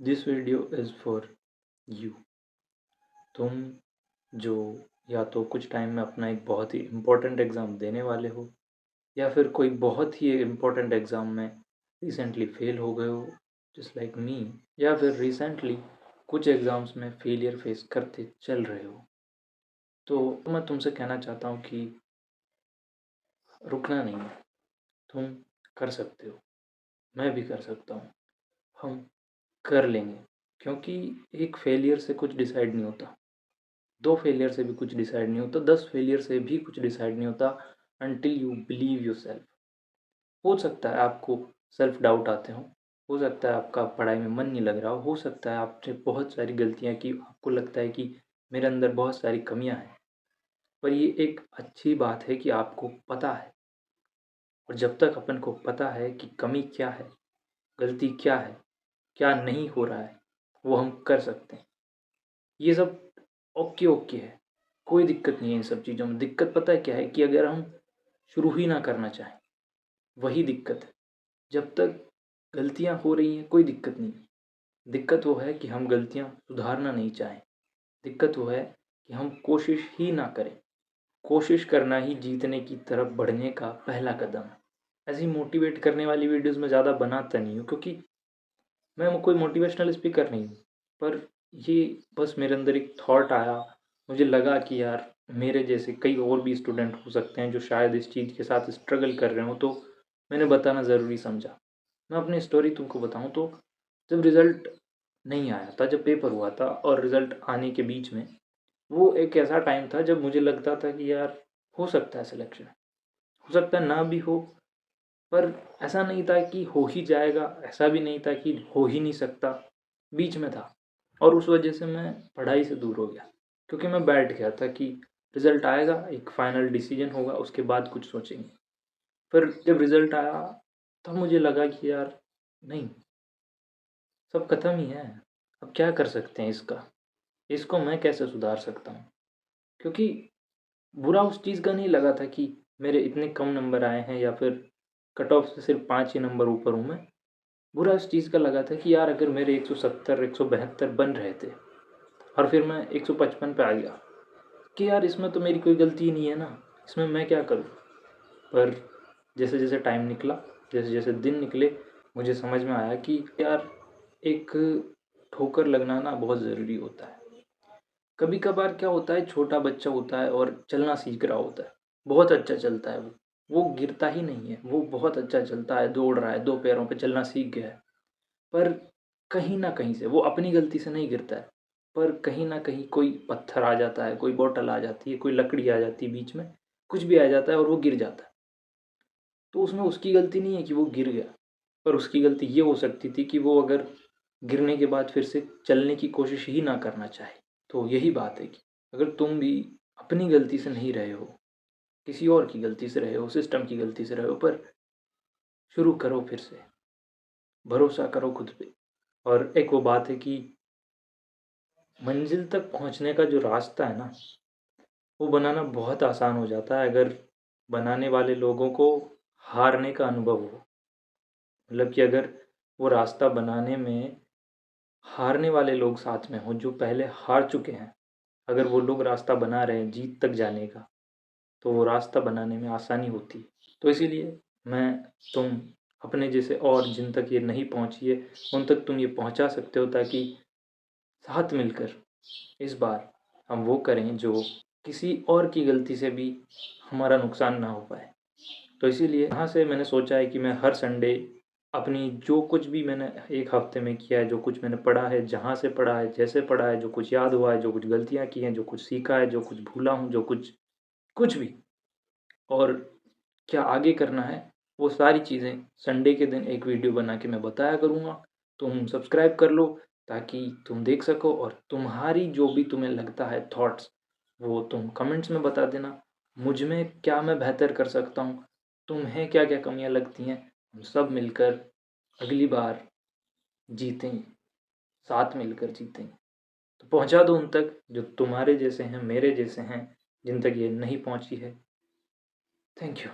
This video is for you. तुम जो या तो कुछ टाइम में अपना एक बहुत ही इम्पोर्टेंट एग्ज़ाम देने वाले हो, या फिर कोई बहुत ही इम्पोर्टेंट एग्ज़ाम में रिसेंटली फेल हो गए हो जस्ट लाइक मी, या फिर रिसेंटली कुछ एग्ज़ाम्स में फेलियर फेस करते चल रहे हो। तो मैं तुमसे कहना चाहता हूँ कि रुकना नहीं है। तुम कर सकते हो, मैं भी कर सकता हूँ, हम कर लेंगे। क्योंकि एक फेलियर से कुछ डिसाइड नहीं होता, 2 फेलियर से भी कुछ डिसाइड नहीं होता, 10 फेलियर से भी कुछ डिसाइड नहीं होता अंटिल यू बिलीव योरसेल्फ। हो सकता है आपको सेल्फ डाउट आते हो सकता है आपका पढ़ाई में मन नहीं लग रहा हो सकता है आपसे बहुत सारी गलतियाँ की, आपको लगता है कि मेरे अंदर बहुत सारी कमियाँ हैं। पर ये एक अच्छी बात है कि आपको पता है, और जब तक अपन को पता है कि कमी क्या है, गलती क्या है, क्या नहीं हो रहा है, वो हम कर सकते हैं। ये सब ओके है, कोई दिक्कत नहीं है इन सब चीज़ों में। दिक्कत पता है क्या है कि अगर हम शुरू ही ना करना चाहें, वही दिक्कत है। जब तक गलतियाँ हो रही हैं कोई दिक्कत नहीं है। दिक्कत वो है कि हम गलतियाँ सुधारना नहीं चाहें। दिक्कत वो है कि हम कोशिश ही ना करें। कोशिश करना ही जीतने की तरफ बढ़ने का पहला कदम है। ऐसी मोटिवेट करने वाली वीडियोज़ मैं ज़्यादा बनाता नहीं हूँ, क्योंकि मैं कोई मोटिवेशनल स्पीकर नहीं हूँ। पर ये बस मेरे अंदर एक थॉट आया, मुझे लगा कि यार मेरे जैसे कई और भी स्टूडेंट हो सकते हैं जो शायद इस चीज़ के साथ स्ट्रगल कर रहे हों, तो मैंने बताना ज़रूरी समझा। मैं अपनी स्टोरी तुमको बताऊँ तो जब रिज़ल्ट नहीं आया था, जब पेपर हुआ था और रिज़ल्ट आने के बीच में, वो एक ऐसा टाइम था जब मुझे लगता था कि यार हो सकता है सिलेक्शन, हो सकता है ना भी हो। पर ऐसा नहीं था कि हो ही जाएगा, ऐसा भी नहीं था कि हो ही नहीं सकता, बीच में था। और उस वजह से मैं पढ़ाई से दूर हो गया, क्योंकि मैं बैठ गया था कि रिज़ल्ट आएगा, एक फाइनल डिसीजन होगा, उसके बाद कुछ सोचेंगे। फिर जब रिज़ल्ट आया तब मुझे लगा कि यार नहीं, सब खत्म ही है, अब क्या कर सकते हैं इसका, इसको मैं कैसे सुधार सकता हूँ। क्योंकि बुरा उस चीज़ का नहीं लगा था कि मेरे इतने कम नंबर आए हैं, या फिर कट ऑफ से सिर्फ 5 ही नंबर ऊपर हूँ मैं। बुरा इस चीज़ का लगा था कि यार अगर मेरे 170 172 बन रहे थे और फिर मैं 155 पे आ गया, कि यार इसमें तो मेरी कोई गलती ही नहीं है ना, इसमें मैं क्या करूँ। पर जैसे जैसे टाइम निकला, जैसे जैसे दिन निकले, मुझे समझ में आया कि यार एक ठोकर लगना ना बहुत ज़रूरी होता है। कभी कभार क्या होता है, छोटा बच्चा होता है और चलना सीख रहा होता है, बहुत अच्छा चलता है, वो गिरता ही नहीं है, वो बहुत अच्छा चलता है, दौड़ रहा है, 2 पैरों पे चलना सीख गया है। पर कहीं न कहीं से वो अपनी गलती से नहीं गिरता है, पर कहीं न कहीं कोई पत्थर आ जाता है, कोई बॉटल आ जाती है, कोई लकड़ी आ जाती है बीच में, कुछ भी आ जाता है और वो गिर जाता है। तो उसमें उसकी गलती नहीं है कि वो गिर गया, पर उसकी गलती ये हो सकती थी कि वो अगर गिरने के बाद फिर से चलने की कोशिश ही ना करना चाहे। तो यही बात है कि अगर तुम भी अपनी गलती से नहीं रहे हो, किसी और की गलती से रहे हो, सिस्टम की गलती से रहे हो, पर शुरू करो फिर से, भरोसा करो खुद पे। और एक वो बात है कि मंजिल तक पहुँचने का जो रास्ता है ना, वो बनाना बहुत आसान हो जाता है अगर बनाने वाले लोगों को हारने का अनुभव हो। मतलब कि अगर वो रास्ता बनाने में हारने वाले लोग साथ में हों, जो पहले हार चुके हैं, अगर वो लोग रास्ता बना रहे हैं जीत तक जाने का, तो वो रास्ता बनाने में आसानी होती है। तो इसीलिए मैं, तुम, अपने जैसे और जिन तक ये नहीं पहुँची है, उन तक तुम ये पहुँचा सकते हो, ताकि साथ मिलकर इस बार हम वो करें जो किसी और की गलती से भी हमारा नुकसान ना हो पाए। तो इसीलिए यहाँ से मैंने सोचा है कि मैं हर संडे अपनी जो कुछ भी मैंने एक हफ्ते में किया है, जो कुछ मैंने पढ़ा है, जहाँ से पढ़ा है, जैसे पढ़ा है, जो कुछ याद हुआ है, जो कुछ गलतियाँ की हैं, जो कुछ सीखा है, जो कुछ भूला हूँ, जो कुछ कुछ भी, और क्या आगे करना है, वो सारी चीज़ें संडे के दिन एक वीडियो बना के मैं बताया करूँगा। तुम सब्सक्राइब कर लो ताकि तुम देख सको, और तुम्हारी जो भी तुम्हें लगता है थॉट्स, वो तुम कमेंट्स में बता देना। मुझ में क्या मैं बेहतर कर सकता हूँ, तुम्हें क्या क्या कमियाँ लगती हैं, हम सब मिलकर अगली बार जीतेंगे, साथ मिलकर जीतेंगे। तो पहुँचा दो उन तक जो तुम्हारे जैसे हैं, मेरे जैसे हैं, जिन तक ये नहीं पहुँची है। Thank you.